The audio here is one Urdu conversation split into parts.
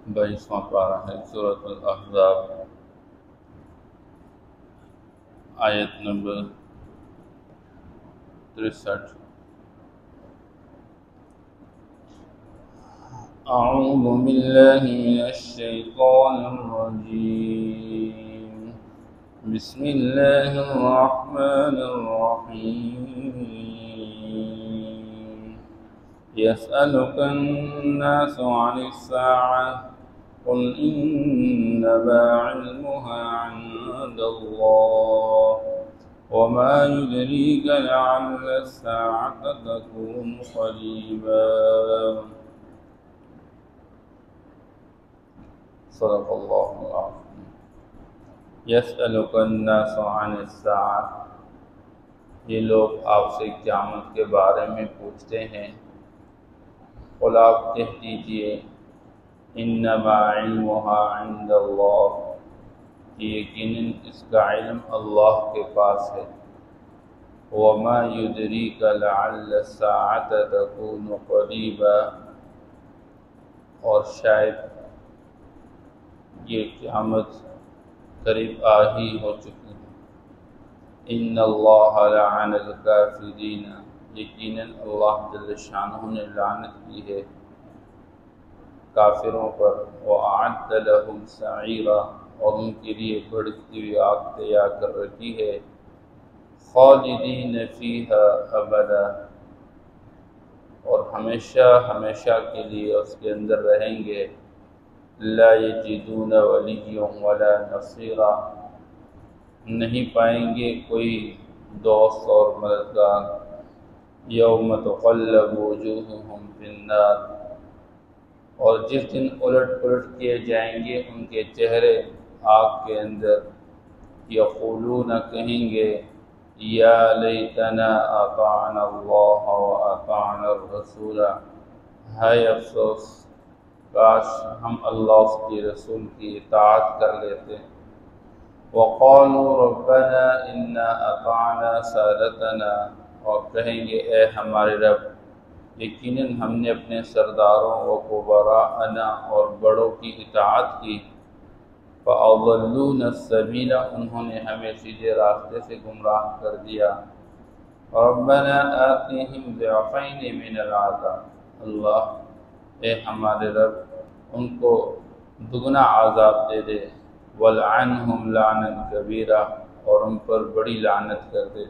22واں پارہ ہے سورۃ الاحزاب، آیت نمبر 63۔ اعوذ باللہ من الشیطان الرجیم، بسم اللہ الرحمن الرحیم۔ يسألك الناس عن الساعة قل إنما علمها عند الله وما يدريك لعل الساعة تكون قريبا۔ صدق اللہ العظیم۔ يسألك الناس عن الساعة، یہ لوگ آپ سے قیامت کے بارے میں پوچھتے ہیں، قل آپ کہہ دیجئے انما علمها عند اللہ، کہ یقیناً اس کا علم اللہ کے پاس ہے، وما يدريك لعل الساعة تكون قریبا، اور شاید یہ قیامت قریب آ ہی ہو چکی ہے۔ ان اللہ لعن الکافرین، یقیناً اللہ جل شانہ نے لعنت کی ہے کافروں پر، وَأَعَدَّ لَهُمْ سَعِيرًا، اور ان کے لیے بھڑکتی ہوئی آگ تیار کر رکھی ہے، خالدین فیہا ابدا، اور ہمیشہ ہمیشہ کے لیے اس کے اندر رہیں گے، لا یجدون ولیا ولا نصیرا، نہیں پائیں گے کوئی دوست اور مددگار، یوم تقلب وجوہہم فی النار، اور جس دن الٹ پلٹ کیے جائیں گے ان کے چہرے آگ کے اندر، یقولون کہیں گے یا لیتنا اطعنا اللہ واطعنا الرسول، ہے افسوس کاش ہم اللہ اس کے رسول کی اطاعت کر لیتے۔ وقالوا ربنا انا اطعنا سادتنا، اور کہیں گے اے ہمارے رب، یقیناً ہم نے اپنے سرداروں و کبراءنا اور بڑوں کی اطاعت کی، فأضلونا السبیل، انہوں نے ہمیں سیدھے راستے سے گمراہ کر دیا، ربنا آتیہم ضعفین من العذاب، اللہ اے ہمارے رب ان کو دگنا عذاب دے دے، وَلْعَنْهُمْ لَعْنًا كَبِيرًا، اور ان پر بڑی لعنت کر دے۔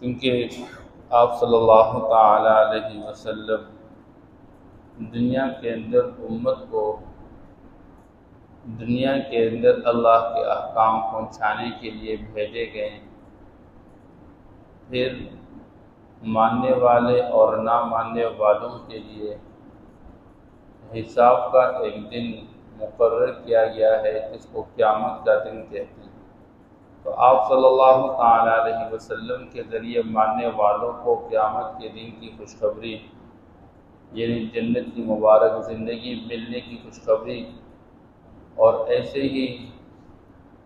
کیونکہ آپ صلی اللہ تعالی علیہ وسلم دنیا کے اندر امت کو دنیا کے اندر اللہ کے احکام پہنچانے کے لیے بھیجے گئے، پھر ماننے والے اور نہ ماننے والوں کے لیے حساب کا ایک دن مقرر کیا گیا ہے جس کو قیامت کا دن کہتے ہیں۔ تو آپ صلی اللہ تعالی علیہ وسلم کے ذریعے ماننے والوں کو قیامت کے دن کی خوشخبری، یعنی جنت کی مبارک زندگی ملنے کی خوشخبری، اور ایسے ہی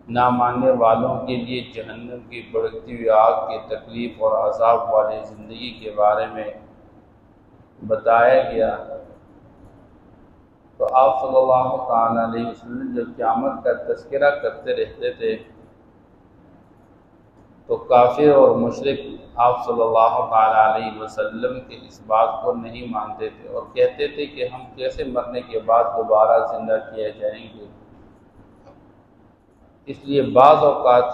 نہ ماننے والوں کے لیے جہنم کی بھڑکتی ہوئی آگ کی تکلیف اور عذاب والی زندگی کے بارے میں بتایا گیا۔ تو آپ صلی اللہ تعالی علیہ وسلم جب قیامت کا تذکرہ کرتے رہتے تھے تو کافر اور مشرک آپ صلی اللہ تعالی علیہ وسلم کے اس بات کو نہیں مانتے تھے، اور کہتے تھے کہ ہم کیسے مرنے کے بعد دوبارہ زندہ کیے جائیں گے۔ اس لیے بعض اوقات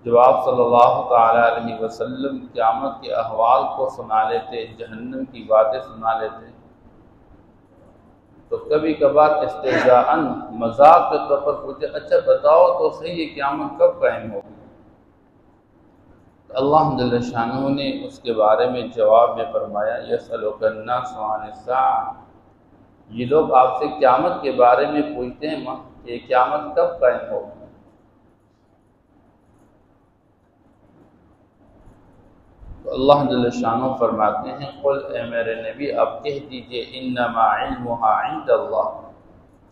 جب آپ صلی اللہ تعالی علیہ وسلم قیامت کے احوال کو سنا لیتے، جہنم کی باتیں سنا لیتے، تو کبھی کبھار استہزاءً مذاق کے طور پر پوچھے اچھا بتاؤ تو صحیح یہ قیامت کب قائم ہوگی؟ اللہ جل شانہ نے اس کے بارے میں جواب میں فرمایا یسألک الناس عن الساعة، یہ لوگ آپ سے قیامت کے بارے میں پوچھتے ہیں کہ قیامت کب قائم ہوگی؟ تو اللہ جل شانہ فرماتے ہیں قل اے میرے نبی آپ کہہ دیجئے انما علمها عند اللہ،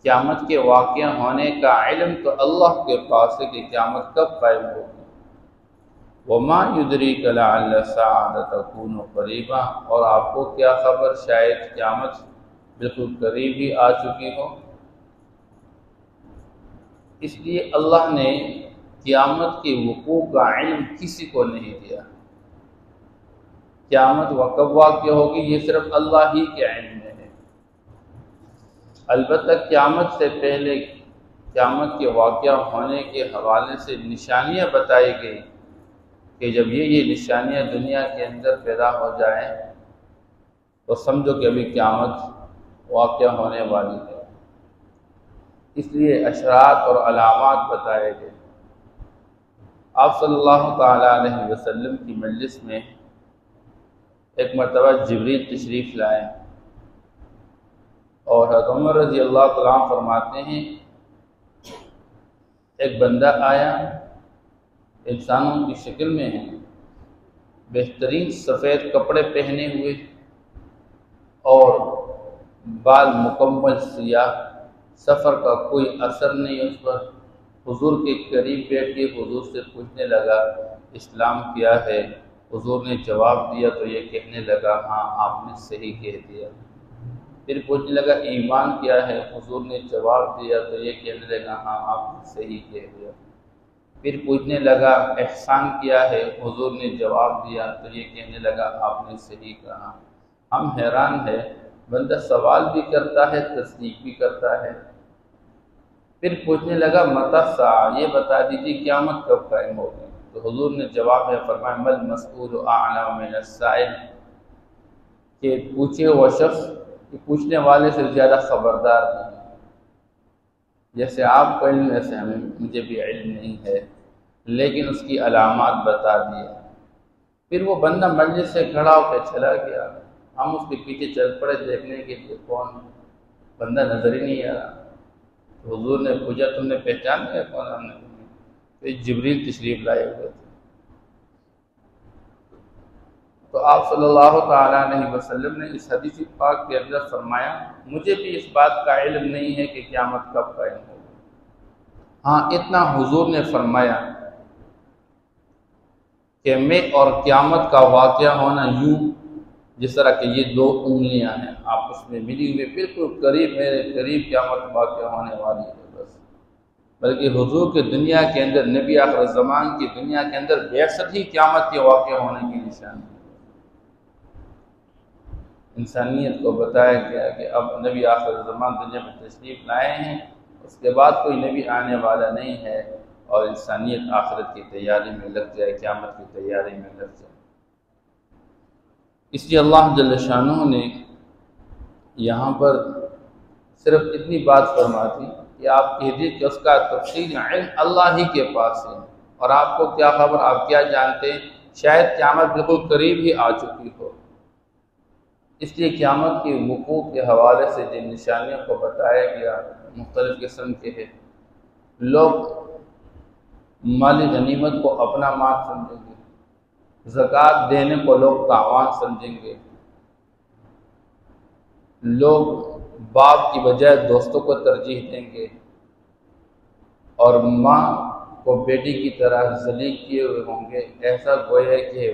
قیامت کے واقع ہونے کا علم تو اللہ کے پاس ہے کہ قیامت کب قائم ہوگی، وما يدريك لعل الساعة تكون قریبا، اور آپ کو کیا خبر شاید قیامت بالکل قریب ہی آ چکی ہو۔ اس لیے اللہ نے قیامت کے وقوع کا علم کسی کو نہیں دیا۔ قیامت کب واقع ہوگی یہ صرف اللہ ہی کے علم میں ہے۔ البتہ قیامت سے پہلے قیامت کے واقعہ ہونے کے حوالے سے نشانیاں بتائی گئی کہ جب یہ نشانیاں دنیا کے اندر پیدا ہو جائیں تو سمجھو کہ ابھی قیامت واقع ہونے والی ہے۔ اس لیے اشراط اور علامات بتائے گئے۔ آپ صلی اللہ تعالیٰ علیہ وسلم کی مجلس میں ایک مرتبہ جبریل تشریف لائے اور حضرت عمر رضی اللہ تعالیٰ عنہ فرماتے ہیں ایک بندہ آیا، انسانوں کی شکل میں ہے، بہترین سفید کپڑے پہنے ہوئے اور بال مکمل سیاہ، سفر کا کوئی اثر نہیں اس پر۔ حضور کے قریب بیٹھ کے حضور سے پوچھنے لگا اسلام کیا ہے؟ حضور نے جواب دیا تو یہ کہنے لگا ہاں آپ نے صحیح کہہ دیا۔ پھر پوچھنے لگا ایمان کیا ہے؟ حضور نے جواب دیا تو یہ کہنے لگا ہاں آپ نے صحیح کہہ دیا۔ پھر پوچھنے لگا احسان کیا ہے؟ حضور نے جواب دیا تو یہ کہنے لگا آپ نے صحیح کہا۔ ہم حیران ہے، بندہ سوال بھی کرتا ہے تصدیق بھی کرتا ہے۔ پھر پوچھنے لگا متی الساعہ، یہ بتا دیجیے قیامت کب قائم ہوگی؟ تو حضور نے جواب میں فرمایا مل مسئول اعلم من السائل، کہ پوچھے وہ شخص کہ پوچھنے والے سے زیادہ خبردار نہیں۔ جیسے آپ کو علم ایسے مجھے بھی علم نہیں ہے، لیکن اس کی علامات بتا دیے۔ پھر وہ بندہ مجلس سے کھڑا ہو کے چلا گیا، ہم اس کے پیچھے چل پڑے دیکھنے کے لیے، کون بندہ نظر ہی نہیں آ رہا۔ حضور نے پوچھا تم نے پہچان لیا کون؟ ہم نے پھر جبریل تشریف لائے ہوئے تھے۔ تو آپ صلی اللہ تعالیٰ علیہ وسلم نے اس حدیث پاک کے اندر فرمایا مجھے بھی اس بات کا علم نہیں ہے کہ قیامت کب قائم ہوگی، ہاں اتنا حضور نے فرمایا کہ میں اور قیامت کا واقعہ ہونا یوں جس طرح کہ یہ دو انگلیاں ہیں آپس میں ملی ہوئی، بالکل قریب میرے قریب قیامت واقع ہونے والی ہے بس۔ بلکہ حضور کے دنیا کے اندر، نبی آخر زمان کی دنیا کے اندر بعثت ہی قیامت کے واقع ہونے کی نشانی ہے۔ انسانیت کو بتایا گیا کہ اب نبی آخر زمان دنیا میں تشریف لائے ہیں، اس کے بعد کوئی نبی آنے والا نہیں ہے، اور انسانیت آخرت کی تیاری میں لگ جائے، قیامت کی تیاری میں لگ جائے۔ اس لیے اللہ جل شانہ نے یہاں پر صرف اتنی بات فرما دی کہ آپ کہہ دیے کہ اس کا تفصیل علم اللہ ہی کے پاس ہے، اور آپ کو کیا خبر، آپ کیا جانتے ہیں، شاید قیامت بالکل قریب ہی آ چکی ہو۔ اس لیے قیامت کے وقوع کے حوالے سے جن نشانیوں کو بتایا گیا مختلف قسم کے ہیں۔ لوگ مالی غنیمت کو اپنا مال سمجھیں گے، زکوٰۃ دینے کو لوگ تاوان سمجھیں گے، لوگ باپ کی بجائے دوستوں کو ترجیح دیں گے، اور ماں کو بیٹی کی طرح ذلیل کیے ہوئے ہوں گے، ایسا گویا ہے کہ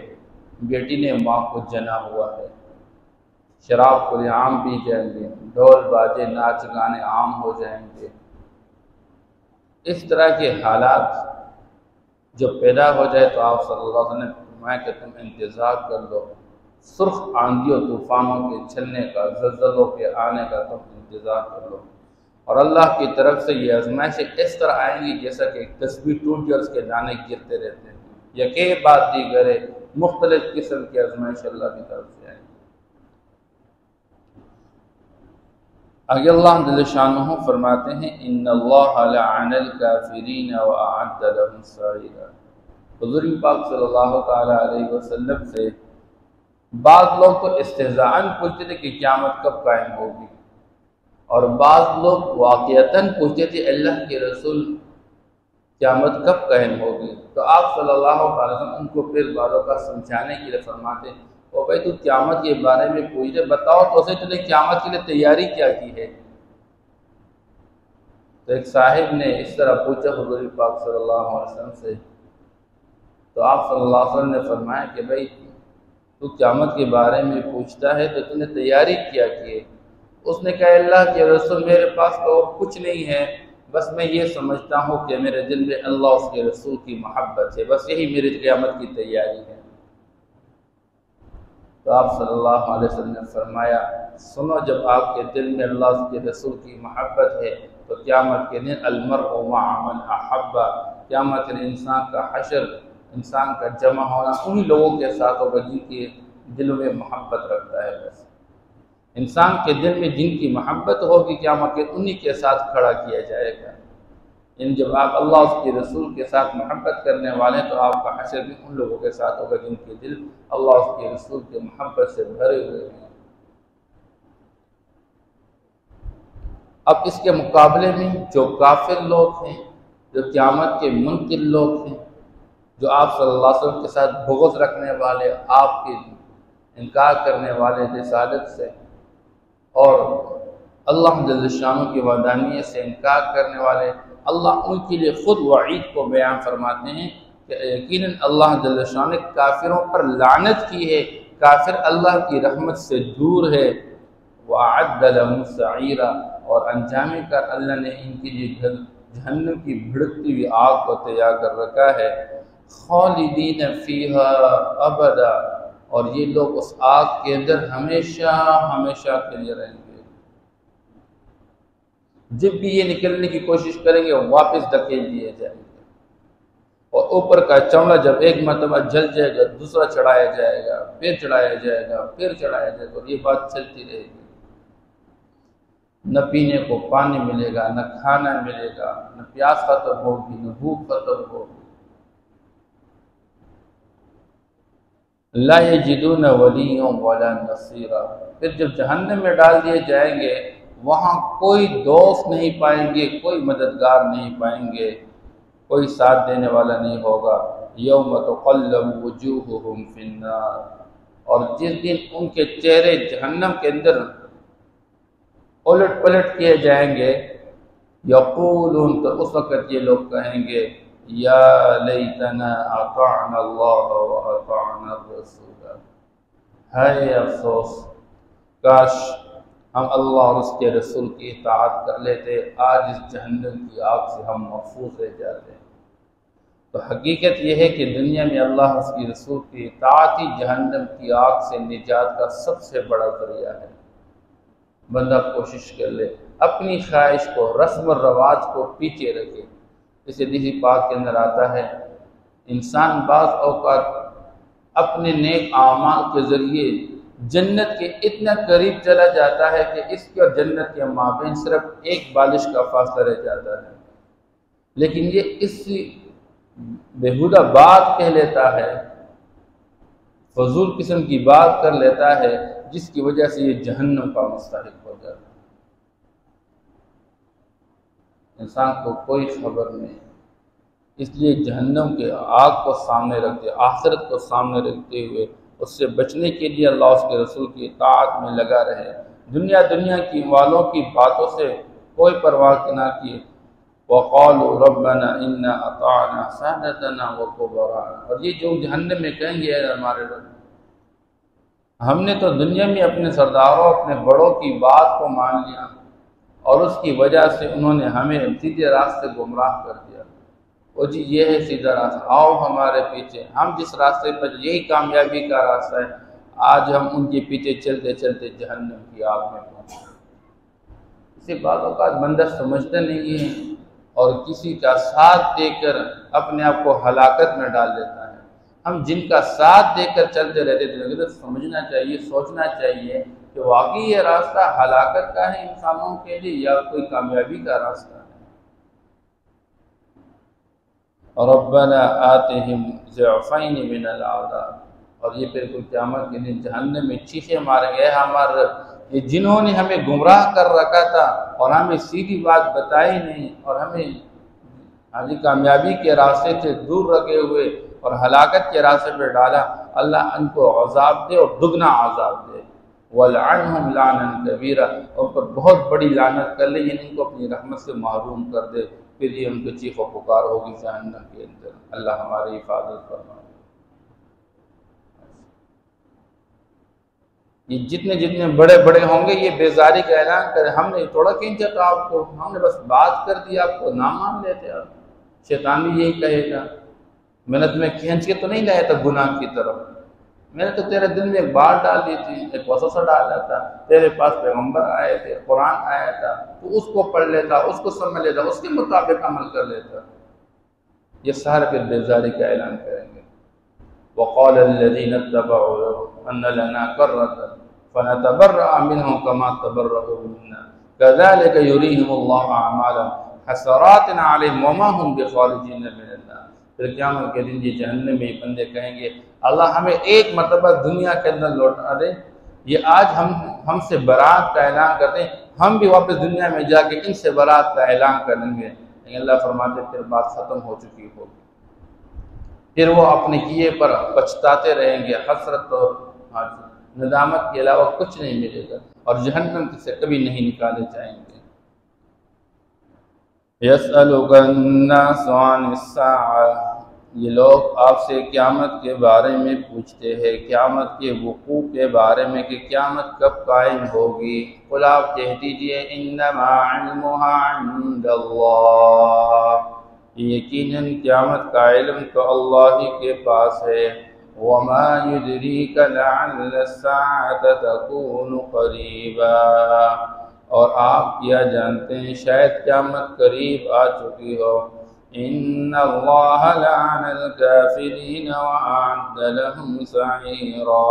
بیٹی نے ماں کو جنا ہوا ہے۔ شراب کھلے عام پی جائیں گے، ڈھول باجے ناچ گانے عام ہو جائیں گے۔ اس طرح کے حالات جب پیدا ہو جائے تو آپ صلی اللہ علیہ وسلم نے فرمایا کہ تم انتظار کر لو، سرخ آندھیوں طوفانوں کے چلنے کا، زلزلوں کے آنے کا تم انتظار کر لو، اور اللہ کی طرف سے یہ آزمائشیں اس طرح آئیں گی جیسا کہ تسبیح ٹوٹ جائے اس کے دانے گرتے رہتے ہیں، یکے بعد دیگرے مختلف قسم کی آزمائش اللہ کی طرف سے آئیں گی۔ آگے اللہ جل شانہ فرماتے ہیں ان اللہ لعن الکافرین واعد لهم سعیرا۔ حضور پاک صلی اللہ تعالیٰ علیہ وسلم سے بعض لوگ تو استہزاءً پوچھتے تھے کہ قیامت کب قائم ہوگی، اور بعض لوگ واقعتاً پوچھتے تھے اللہ کے رسول قیامت کب قائم ہوگی، تو آپ صلی اللہ علیہ وسلم ان کو پھر باتوں کا سمجھانے کے لیے فرماتے ہیں او بھائی تو قیامت کے بارے میں پوچھ رہے، بتاؤ تو اسے تم نے قیامت کے لیے تیاری کیا کی ہے۔ تو ایک صاحب نے اس طرح پوچھا حضور پاک صلی اللہ علیہ وسلم سے، تو آپ صلی اللہ علیہ وسلم نے فرمایا کہ بھائی تو قیامت کے بارے میں پوچھتا ہے تو تم نے تیاری کیا کی ہے۔ اس نے کہا اللہ کے رسول میرے پاس تو اور کچھ نہیں ہے، بس میں یہ سمجھتا ہوں کہ میرے دل میں اللہ اس کے رسول کی محبت ہے، بس یہی میری قیامت کی تیاری ہے۔ تو آپ صلی اللہ علیہ وسلم نے فرمایا سنو، جب آپ کے دل میں اللہ اس کے رسول کی محبت ہے تو قیامت کے دن المرء مع من احب، قیامت کے دن انسان کا حشر، انسان کا جمع ہونا انہی لوگوں کے ساتھ ہوگا جن کے دلوں میں محبت رکھتا ہے۔ بس انسان کے دل میں جن کی محبت ہوگی قیامت کے انہی کے ساتھ کھڑا کیا جائے گا۔ ان جب آپ اللہ اس کے رسول کے ساتھ محبت کرنے والے تو آپ کا حشر بھی ان لوگوں کے ساتھ ہوگا جن کے دل اللہ اس کے رسول کے محبت سے بھرے ہوئے ہیں۔ اب اس کے مقابلے میں جو کافر لوگ ہیں، جو قیامت کے منکر لوگ ہیں، جو آپ صلی اللہ علیہ وسلم کے ساتھ بغض رکھنے والے، آپ کے انکار کرنے والے رسالت سے اور اللہ جل شانہ کی وحدانیت سے انکار کرنے والے، اللہ ان کے لیے خود وعید کو بیان فرماتے ہیں کہ یقیناً اللہ جل شانہ نے کافروں پر لعنت کی ہے، کافر اللہ کی رحمت سے دور ہے۔ وَأَعَدَّ لَهُمْ سَعِيرًا، اور انجام کر اللہ نے ان کے لیے جہنم کی بھڑکتی ہوئی آگ کو تیار کر رکھا ہے۔ خالدین فیہا ابدا، اور یہ لوگ اس آگ کے اندر ہمیشہ ہمیشہ کے لیے رہیں گے۔ جب بھی یہ نکلنے کی کوشش کریں گے واپس دھکیل دیے جائیں گے، اور اوپر کا چمڑا جب ایک مرتبہ جل جائے گا دوسرا چڑھایا جائے گا، پھر چڑھایا جائے گا، پھر چڑھایا جائے گا، اور یہ بات چلتی رہے گی۔ نہ پینے کو پانی ملے گا، نہ کھانا ملے گا، نہ پیاس ختم ہوگی، نہ بھوک ختم ہوگی۔ لا یجدون ولیا ولا نصیرا، پھر جب جہنم میں ڈال دیے جائیں گے وہاں کوئی دوست نہیں پائیں گے، کوئی مددگار نہیں پائیں گے، کوئی ساتھ دینے والا نہیں ہوگا۔ یوم تقلب وجوہہم فی النار، اور جس دن ان کے چہرے جہنم کے اندر الٹ پلٹ کیے جائیں گے، یقولون، تو اس وقت یہ لوگ کہیں گے یا لیتنا اطعنا اللہ واطعنا الرسول، ہے افسوس کاش ہم اللہ اور اس کے رسول کی اطاعت کر لیتے، آج اس جہنم کی آگ سے ہم محفوظ رہ جاتے۔ تو حقیقت یہ ہے کہ دنیا میں اللہ اور اس کے رسول کی اطاعت ہی جہنم کی آگ سے نجات کا سب سے بڑا ذریعہ ہے۔ بندہ کوشش کر لے، اپنی خواہش کو، رسم و رواج کو پیچھے رکھے۔ اس حدیث پاک کے اندر آتا ہے انسان بعض اوقات اپنے نیک اعمال کے ذریعے جنت کے اتنا قریب چلا جاتا ہے کہ اس کے اور جنت کے مابین صرف ایک بالش کا فاصلہ رہ جاتا ہے، لیکن یہ اس بےہودہ بات کہہ لیتا ہے، فضول قسم کی بات کر لیتا ہے، جس کی وجہ سے یہ جہنم کا مستحق ہو جاتا ہے۔ انسان کو کوئی خبر نہیں، اس لیے جہنم کے آگ کو سامنے رکھتے، آخرت کو سامنے رکھتے ہوئے اس سے بچنے کے لیے اللہ اس کے رسول کی اطاعت میں لگا رہے، دنیا کی والوں کی باتوں سے کوئی پرواہ نہ کیے۔ وَقَالُوا رَبَّنَا إِنَّا أَطَعْنَا سَادَتَنَا وَكُبَرَاءَنَا، اور یہ جو جہنم میں کہیں گے اے ہمارے رب، ہم نے تو دنیا میں اپنے سرداروں، اپنے بڑوں کی بات کو مان لیا، اور اس کی وجہ سے انہوں نے ہمیں سیدھے راستے گمراہ کر دیا۔ او جی یہ ہے سیدھا راستہ، آؤ ہمارے پیچھے، ہم جس راستے پر، یہی کامیابی کا راستہ ہے، آج ہم ان کے پیچھے چلتے چلتے جہنم کی آگ میں پہنچے۔ اسے بعض اوقات بندہ سمجھتا نہیں ہے اور کسی کا ساتھ دے کر اپنے آپ کو ہلاکت میں ڈال دیتا ہے۔ ہم جن کا ساتھ دے کر چلتے رہتے تھے، تو سمجھنا چاہیے، سوچنا چاہیے کہ واقعی یہ راستہ ہلاکت کا ہے انسانوں کے لیے یا کوئی کامیابی کا راستہ ہے۔ ربنا آتهم ضعفین من العذاب، اور یہ پھر کوئی قیامت کے دن جہنم میں چیخیں ماریں گے، اے ہمارے رب، یہ جنہوں نے ہمیں گمراہ کر رکھا تھا اور ہمیں سیدھی بات بتائی نہیں اور ہمیں کامیابی کے راستے سے دور رکھے ہوئے اور ہلاکت کے راستے پہ ڈالا، اللہ ان کو عذاب دے اور دگنا عذاب دے۔ وَلْعَنْهُمْ لَعْنًا كَبِيرًا، اور پر بہت بڑی لعنت کر لے، یعنی ان کو اپنی رحمت سے محروم کر دے، پھر یہ ان کو چیخ و پکار ہوگی جہنم کے اندر۔ اللہ ہماری حفاظت فرمائے۔ یہ جتنے جتنے بڑے بڑے ہوں گے یہ بیزاری کا اعلان کرے، ہم نے تھوڑا کھینچا تھا آپ کو، ہم نے بس بات کر دی، آپ کو نہ مان لیتے آپ۔ شیطان بھی یہی کہے گا، میں نے تمہیں کھینچ کے تو نہیں لایا تھا گناہ کی طرف، میں نے تو تیرے دل میں ایک بات ڈال دی تھی، ایک وسوسہ ڈالا تھا، تیرے پاس پیغمبر آئے تھے، قرآن آیا تھا، تو اس کو پڑھ لیتا، اس کو سمجھ لیتا، اس کے مطابق عمل کر لیتا۔ یہ سارے پھر بیزاری کا اعلان کریں گے۔ وقال الذين اتبعوا ان لنا كرة فنتبرأ منهم كما تبرأوا منا كذلك يريهم الله اعمالهم حسرات عليهم وما هم بخارجين من النار۔ پھر قیامت کے دن یہ جہنم میں بندے کہیں گے اللہ ہمیں ایک مرتبہ دنیا کے اندر لوٹا دے، یہ آج ہم سے برات کا اعلان کرتے ہیں، ہم بھی واپس دنیا میں جا کے ان سے برات کا اعلان کریں گے، لیکن اللہ فرماتے پھر بات ختم ہو چکی ہوگی، پھر وہ اپنے کیے پر پچھتاتے رہیں گے، حسرت اور ندامت کے علاوہ کچھ نہیں ملے گا، اور جہنم سے کبھی نہیں نکالے جائیں گے۔ یسألک الناس عن الساعة، یہ لوگ آپ سے قیامت کے بارے میں پوچھتے ہیں، قیامت کے وقوع کے بارے میں کہ قیامت کب قائم ہوگی۔ قل آپ کہہ دیجئے انما علمها عند اللہ، یقیناً قیامت کا علم تو اللہ ہی کے پاس ہے۔ وما يدريك لعل الساعة تكون قريبا، اور آپ کیا جانتے ہیں شاید قیامت قریب آ چکی ہو۔ ان اللہ لعن الکافرین وأعد لهم سعیرا،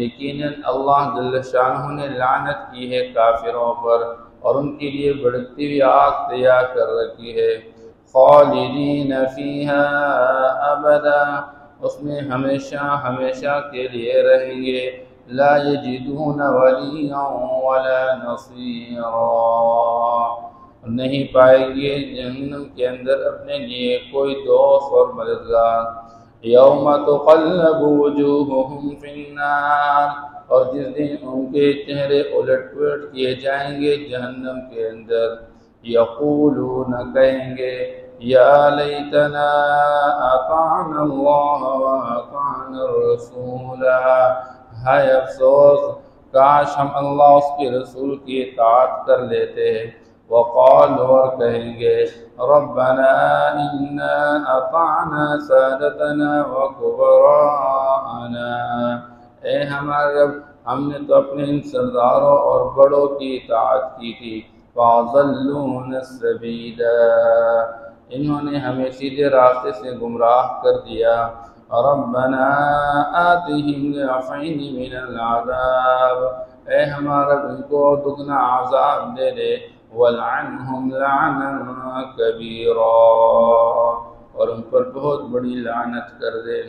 یقیناً اللہ جل شانہ نے لعنت کی ہے کافروں پر اور ان کے لیے بھڑکتی ہوئی آگ تیار کر رکھی ہے۔ خالدین فیہا ابدا، اس میں ہمیشہ ہمیشہ کے لیے رہیں گے۔ لا یجدون ولیا ولا نصیرا، نہیں پائیں گے جہنم کے اندر اپنے لیے کوئی دوست اور مددگار۔ یوم تقلب وجوہہم فی النار، اور جس دن ان کے چہرے الٹ پلٹ کیے جائیں گے جہنم کے اندر۔ یقولون، کہیں گے یا لیتنا اطعنا اللہ واطعنا الرسول، ہائے افسوس کاش ہم اللہ اس کے رسول کی اطاعت کر لیتے ہیں۔ وقالوا، اور کہیں گے ربنا انا اطعنا سادتنا وكبراءنا، اے ہمارے رب ہم نے تو اپنے ان سرداروں اور بڑوں کی اطاعت کی تھی۔ فاضلون السبیل، انہوں نے ہمیں سیدھے راستے سے گمراہ کر دیا۔ ربنا آتهم ضعفین من العذاب، اے ہمارا ان کو دگنا عذاب دے دے۔ والعنہم لعنا کبیرا، اور ان پر بہت بڑی لعنت کر دے۔